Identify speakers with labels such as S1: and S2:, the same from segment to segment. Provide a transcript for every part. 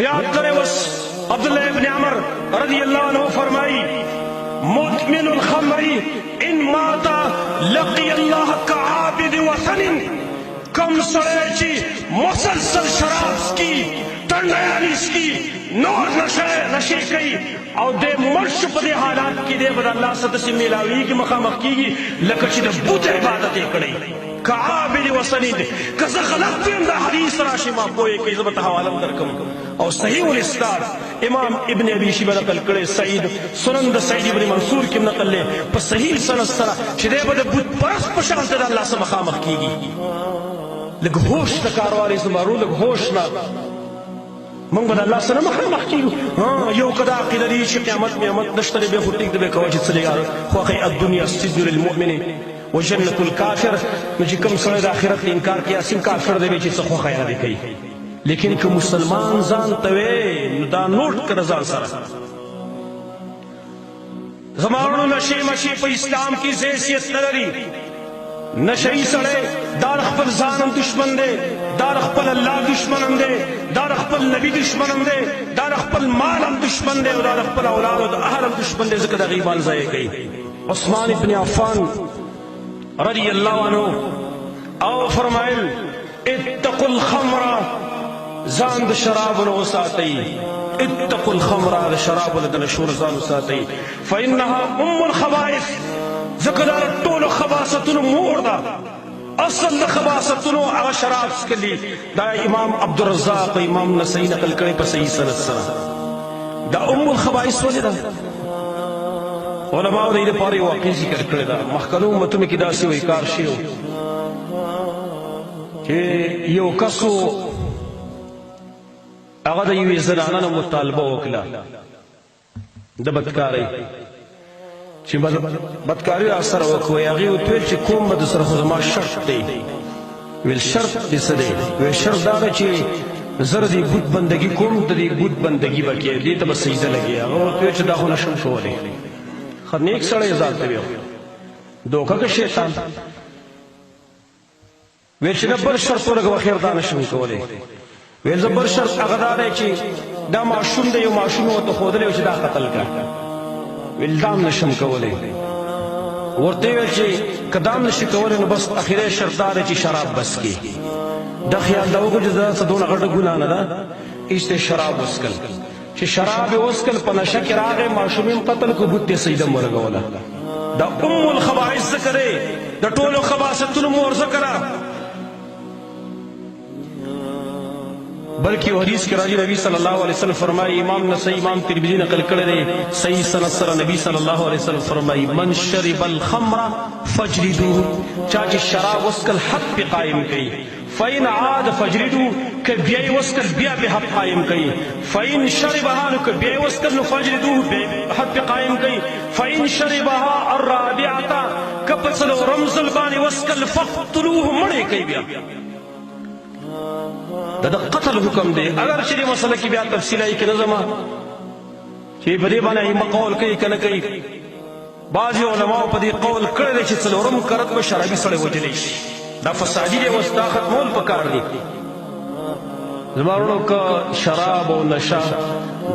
S1: याद करे उस अब्दुल्लाह इब्न अमर रज़ियल्लाहु अन्हु फरमाई मुदमिनुल खमरी इन माता लकी अल्लाह का आबिद वतनिन कम सड़ेची मुसलसल शराब की टंडयानिस की नोर नशे कई और दे मर्श पदे हालात की दे बद अल्लाह सदस्य मिलावी की मखामख की लकची दे बूते इबादत कड़ी काबिल वसनीद कज़ गलत बिंदा हदीस राशिमा कोई के इज़्ज़त हवालम दरकम और सही उल इस्नाद इमाम इब्न अबी शैबा नकल करे सईद सुनन सईद इब्न मंसूर की नकल ले पर सही सनद सरा छिदे बद बुत परस पशान ते अल्लाह से मखामख कीगी लग होश न कारवारी से मारू लग होश ना من بد الله سره مخامخ کیږو یو کدا عقیده دی چې قیامت نشته به هټیک د به کوي چې څلګار خو هغه الدنيا سجن للمؤمن وجنة الكافر نو چې کوم سره د آخرت انکار کوي اسیم کافر دی چې څه خو خیر دی کوي لیکن که مسلمان ځان ته نو دا نوٹ کړه ځان سره زمانو نشي مشي په اسلام کې حیثیت نه لري نشئی سڑے دار خپل ځانم دشمن دے دار خپل الله دشمن دے دار خپل نبی دشمن دے دار خپل مالم دشمن دے دار خپل اولاد او اهل دشمن دے ذکر غیبان ځای کوي عثمان ابن عفان رضی الله عنه او فرمایل اتقوا الخمر ځان د شراب نو ساتي اتقوا الخمر د شراب له نشور ځان ساتي فانها الخبائث ذکر طول خباستن مور دا اصل خباستن او شراب سکلی دا امام عبدالرزاق امام نسائی نقل کرے پر صحیح سند سره دا الخبائث وجه دا علماء دا پاری واقعی ذکر کرے دا محکلو امتو میں کدا سی وی کار شیو کہ یو کسو اغا دا یوی زنانا مطالبہ وکلا دا بدکاری چې بدکاری اثر وکوي هغه ویل چې کوم بد سره خو ما شرط دی ویل شرط دې څه دی ویل شرط دا چې زر دې بت بندگی کوم د دې بت بندگی وکړي دې ته سجده لګي هغه ویل چې دا خو نشم کولای خو نیک سره ذات دی دوکه کې شیطان ویل چې بل شرط ورغه خیر دا نشم کولای ویل زبر شرط هغه دا چې دا معصوم دی یو معصوم او ته خودلې چې دا قتل کا ولدام نشم کولی ورته ویل چې کدام نشي کولی نو بس اخیری شرط دا چې شراب بس کی د خیال دا وګورئ چې دا څه غټه ګناه نه ده ایسته شراب وسکل چې شراب وسکل په نشه کې راغی معصومین قتل کو بوت سجده مرغوله دا الخبائث ذکرې د ټولو خباثتونو مور ذکره بلکہ حدیث کے راجی نبی صلی اللہ علیہ وسلم فرمائی امام نسائی امام ترمذی نقل کرے صحیح سند سره نبی صلی اللہ علیہ وسلم فرمائی من شرب الخمر فجلدوه چاچ شراب وسکل حد پہ قائم کئی فین عاد فجلدوه کہ بیائی وسکل بیا پہ حد قائم کئی فین شربها کہ بیائی وسکل فجلدوه حد پہ قائم کئی فین شربها الرابعتا کپسل رمز البانی وسکل فقتلوه مڑے کئی بیا دا قتل حکم دے اگر چلی مسئلہ کی بیا تفصیل آئی کہ نظمہ چی بدی بانا ہی مقول کئی کن کئی بعضی علماء پدی قول کردے چی سلورم کرد و شرابی سڑے وجلیش دا فسادی دے وستا ختمول پکار دی زمارونو کا شراب و نشا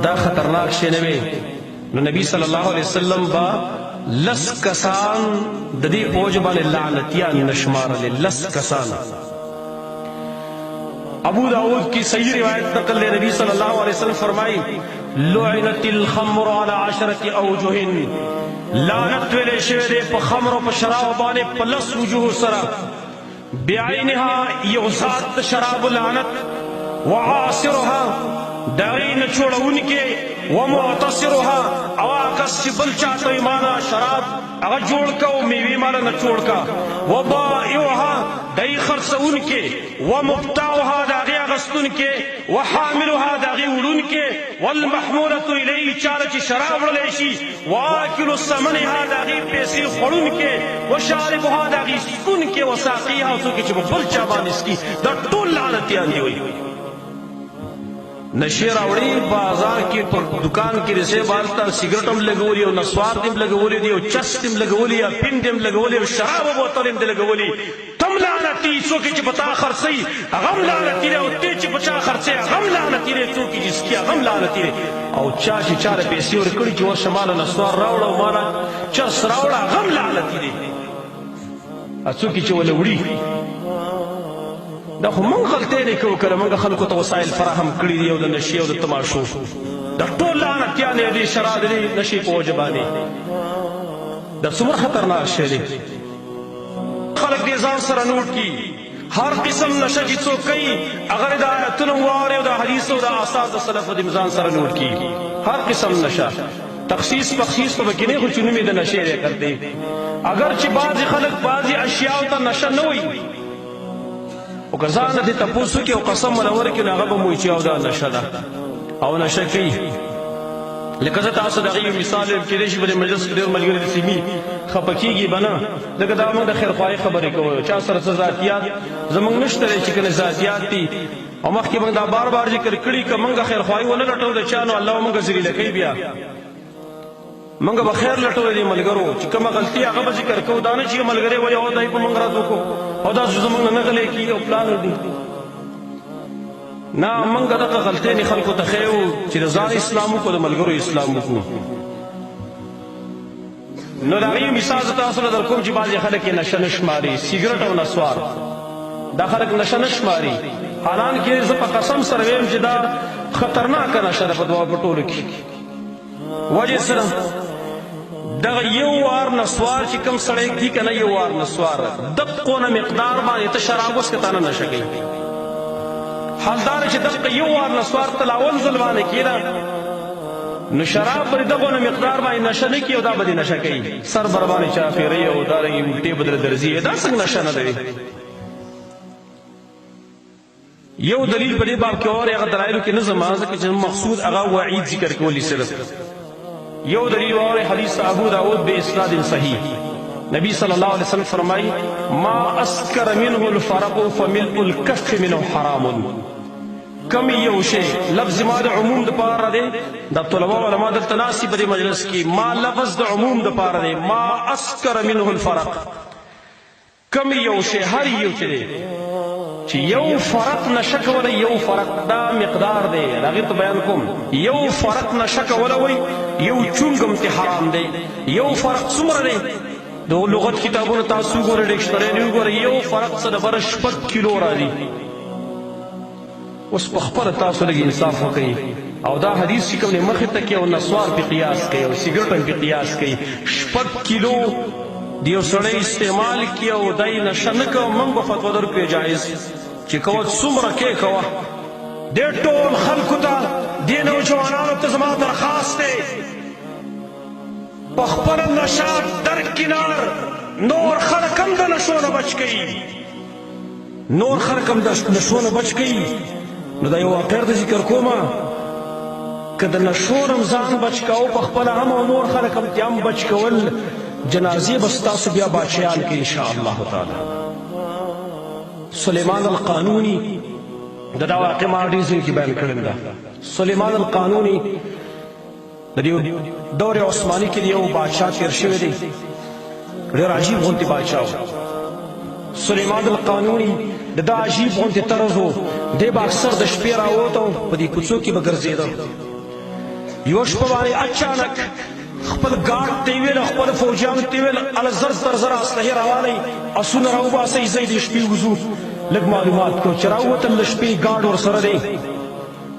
S1: دا خطرناک شنوے نو نبی صلی اللہ علیہ وسلم با لس کسان ددی پوجبان لعنتیان نشمار لے لس کسان ابو داود کی صحیح روایت نقل لے نبی صلی اللہ علیہ وسلم فرمائی لعنت الخمر على 10 اوجه لعنت ویلے شوی دے پا خمر و پا شراب بانے پلس وجوہ سرا بعینها یغزات شراب لعنت وعاصرها داغین چھوڑا ان کے ومعتصرها اواکس چی بل چاہتا ایمانا شراب اگر جوڑ کا و میوی مانا نچوڑ کا وبائعها دائی خرس ان کے ومبتاؤها داغی اغسطن کے وحاملها داغی اڑن کے والمحمولت الی چارچ شراب رلیشی واکل السمنها داغی پیسی خورن کے وشاربها داغی سکن کے وساقیها سو کے چی بل چابان اس کی دا طول لعنتیان دی ہوئی نشی راوڑی بازار کی دکان کی رسے بالتا سگرٹم لگولی و نسوار دم لگولی دی و چس دم لگولی یا پن دم لگولی و شراب بوتل دم لگولی تم لعنتی څوک چې په تا خرڅوي هغه هم لعنتي دی او ته چې په چا خرڅوي هغه هم لعنتي دی څوک چې سکي هغه هم لعنتي دی او چا چې چا له پیسې ورکړي چې ورشه ماله نسوار راوړه او ماله چرس راوړه هغه هم لعنتي دی څوک چې وله وړي دا خو موږ غلطۍ نه کوو که موږ خلکو ته وسایل فراهم کړي دي او د نشې او د تماشو دا ټول لعنتیان یې دې شراب دې نشې په وجه باندې دا څومره خطرناک شی دی خلک دې ځان سره نوټ کړي هر قسم نشه چې څوک کوي هغه د آیتونو واوري او د حدیثو د آثار د سلفو دې ځان سره نوټ کړي هر قسم نشه تخصیص بخصیص په کې نه خو چې نوم یې د نشې دی کرتے اگر چې بعضې خلک بعضې اشیاو ته نشه نه وایي او که ځان نه دې تپوس وکړي او قسم ونه ورکړي نو هغه به مو وایي چې او دا نشه ده او نشه کوي لکه زه تاسو د هغې یو مثال ویم کېدای شي په دې مجلس کې ډېر ملګري د سیمې خفه کېږي به نه ځکه دا موږ د خیرخواهي خبرې کوو چا سره څه ذاتیات زموږ نشته دی چې کنه ذاتیات دي او مخکې موږ دا بار بار ذکر کړي که موږ خیرخواهي ونه لټو د چا نو الله موږ ذلیله کوي بیا موږ به خیر لټو د دې ملګرو چې کومه غلطي هغه به ذکر کوو دا نه چې ملګری وایي او دای په موږ راز وکړو او داسې زموږ نه غلی کېږي او پلان دي نه موږ دغه غلطۍ نه خلکو ته ښیو چې د ځان اسلام وکړو د ملګرو اسلام وکړو نو د هغې مثال زه تاسو له درکوم چې بعضې خلک یې نشه نه شماري سیګرټ او نسوار دا خلک نشه نه شماري حالانکې زه په قسم سره ویم چې دا خطرناکه نشه ده په دواړو په ټولو کې وجې سره دغه یو وار نسوار چې کوم سړی ږدي که نه یو وار نسوار دقونه مقدار باندې ته شراب اوس که تا نه نشه کوي حال دا چې دغه یو وار نسوار ته لاول ځل باندې کېده نو شراب به دغونه مقدار باندې نشه نه کړي او دا به دې نشه کوي سر بر باندې چاپېروي او دارنګې الټې به درته درځي دا څنګه نشه نه ده یو دلیل په دې باب کې اور هغه دلایلو کې نه زما ځکه چې مقصود هغه وعید ذکر کولی صرف یو دلیل اور حدیث ابو داود باسناد صحیح نبی صلی الله علیه وسلم فرمایي ما اسکر منه الفرق فملء الكف منه حرام کم یو شی لفظ ما د عموم د پاره دی د طلبه علما دلته ناستي په دې مجلس کې ما لفظ د عموم د پاره دی ما اسکر منه الفرق کم یو شی هر یو چې دی چې یو فرق نشه کولی یو فرق دا مقدار دی هغې ته بیان کوم یو فرق نشه کولی یو چونګم ته حرام دی یو فرق څومره دی د لغت کتابونو تاسو وګورئ ډکشنري وګورئ یو فرق څه دپاره 6 کیلو راځي اوس په خپله تاسو لږ انصاف وکړئ او دا حدیث چې کوم دی مخې ته کوي او نسوار پې قیاس کوي او سیګرټ هم پې قیاس کوي 6 کیلو د یو سړی استعمال کړي او دی نشه نه کوه موږ به فتوا درکړو جایز چې کوه څومره کې کوه دې ټول خلکو ته دې نوجوانانو ته زما درخواست دی په خپله نشه درکنار نور خلک هم د نشو نه بچ کوي نور خلک هم د نشو نه بچ کوي نو دا یو واقع د ذکر کومه که د نشو نه ځان بچ کوو په خپله هم او نور خلک هم تې هم بچ کول جنازې به ستاسو بیا باچیان کې انشاءالله تعالی سلیمان القانوني د دا واقع ما ډېر ځای کې بیان کړې ده سلیمان القانوني د دې دور عثماني کې د یو بادشاه تېر شوی دی ډېر عجیب غوندې بادشاه و سلیمان القانوني د دا عجیب غوندې طرز و دی به اکثر د شپې راووته په دې کوڅو کې به ګرځېده یوه شپه باندې اچانک خپل ګارډ ته یې ویل خپل فوجیانو ته یې ویل هله زر تر زر اسلحې راوالی اسونه راوباسئ ځئ د شپې وځو لږ معلومات کړو چې راووتل د شپې ګارډ ورسره دی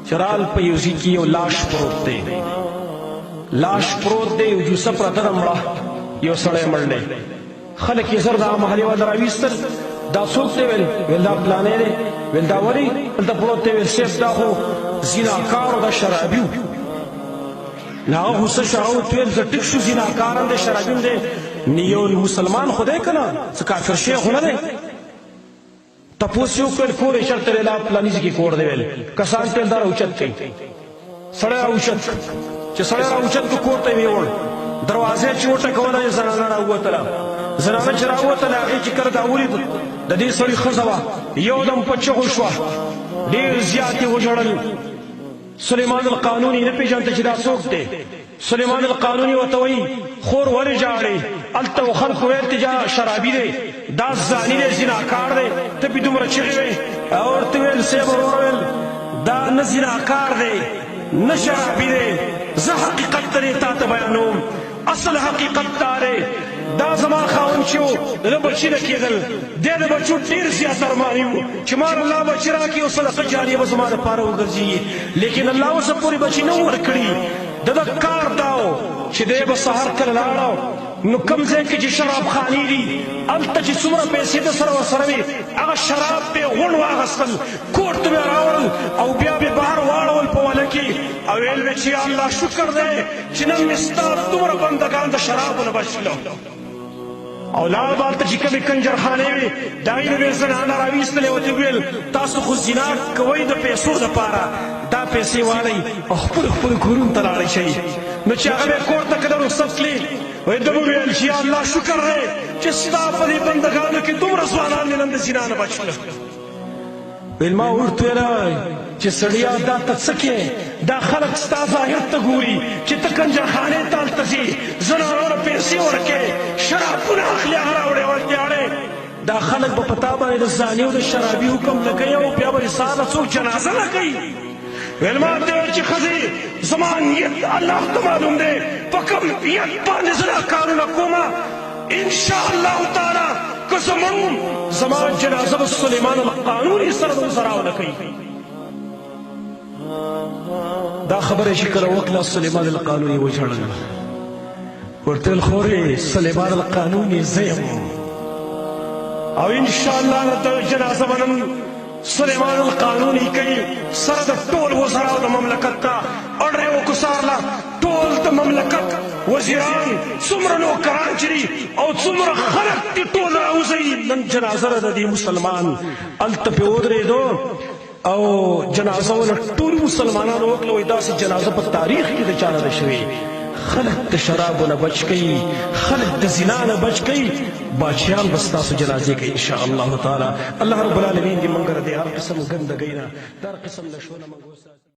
S1: چې رال په یو ځای کې یو لاش پروت دی لاش پروت دی یو جوسه پرته ده مړه یو سړی مړ دی خلک یې زر د محلې والا راویستل دا څوک دی ویل دا پلانی دی ویل دا ولې هلته پروت دی ویل صیب دا خو زیناکار او دا شرابي و نو هغه غوسه شو هغه ورته ویل زه ټیک شو زیناکار هم دی شرابي هم دی یو مسلمان خو دی که نه څه کافر شی خو نه دی تپوس یې وکړل کور یې چېرته ویل پلاني ځای کې کور دی ویل کسان ته دا راوچت کوي سړی راوچت چې سړی راوچت کړو کور ته یې ویوړ دروازې چې وټکوله یې زنانه راووتله زنانه چې راووتله هغې چې کله دا ولید د دې سړي ښځه وه یو دم په چغو شوه ډېر زیات یې وژړل سلیمان القانوني نه پېژانده چې دا څوک دی سلیمان القانوني وتوي خور ولې جاړي الته خلق وې تجا شرابي دي دا زاني دي زناکار دي ته به دومره چغې وې اور ته ویل سیب ورول دا نه زناکار دي نه شرابي دي زه حقیقت ترې تا ته بیانوم اصل حقیقت داره دا زما خاون چې و د بچي نه کېدل دی د بچو ډېر زیات ارماني و چې ما الله بچي راکړي او صدقه جاریه به زما دپاره وګرځي لیکن الله اوسه پورې بچي نه ورکړي د ده کار دا و چې دی به سهار کله لاړه نو کوم ځای کې چې شراب خانې دي هلته چې څومره پیسې د سره ورسره وي هغه شراب به یې غونډ واخیستل کور ته به یې راوړل او بیا به یې بهر واړول په وله کې او ویل به چې یا الله شکر دی چې نن مې ستا دومره بندګان د شرابو نه بچ کړل او لاړ به هلته چې کومې کنجرخانې وې د هغې نه به یې زنانه راویستلې ورته ویل تاسو خو زنا کوئ د پیسو دپاره دا پیسې واړئ او خپلو خپلو کورونو ته لاړئ شئ نو چې هغه به یې کور ته کله رخصت کړي وایي ده به ویل چې یا الله شکر دی چې ستا په دې بندګانو کې دومره ځوانان مې نن د زنا نه بچ کړل ویل ما ورته ویل چې سړیا دا ته څه کې دا خلک ستا ظاهر ته ګوري چې ته کنجرخانې ته هلته ځې زنانو له پیسې ورکې شرابونه اخلي هغه راوړې ورتیاړې دا خلک به په تا باندې د زاني او د شرابي حکم لګوي او بیا به دې سهار له څوک جنازه نه کوي ویل ما ورته ویل چې ښځې زما نیت الله ته معلوم دی په کوم نیت باندې زه دا کارونه کومه انشاءالله تعالی که زما جنازه به سلیمان القانوني سره به سره راونه کوي دا خبره چې کله وکړه سلیمان القانوني وژړل ورته ویل خورې سلیمان القانوني زه یم او انشاءالله د جنازه به نن سلیمان القانوني کوي سره د ټول وزراو د مملکت ته اړرې وکوسارله ټول د مملکت وزیران څومره نوکران چې دي او څومره خلک دي ټول راوځئ نن جنازه ده د دې مسلمان هلته پې ودرېدو او جنازه ونه ټول مسلمانانو وکړه وایي داسې جنازه په تاریخ کې د چا نه ده شوې خلک د شرابو نه بچ کوي خلک د زنا نه بچ کوي بادشاهان به ستاسو جنازې کوي انشاءالله تعالی الله رب العالمین دې موږ د هر قسم ګندګۍ نه د هر قسم نشو نه موږ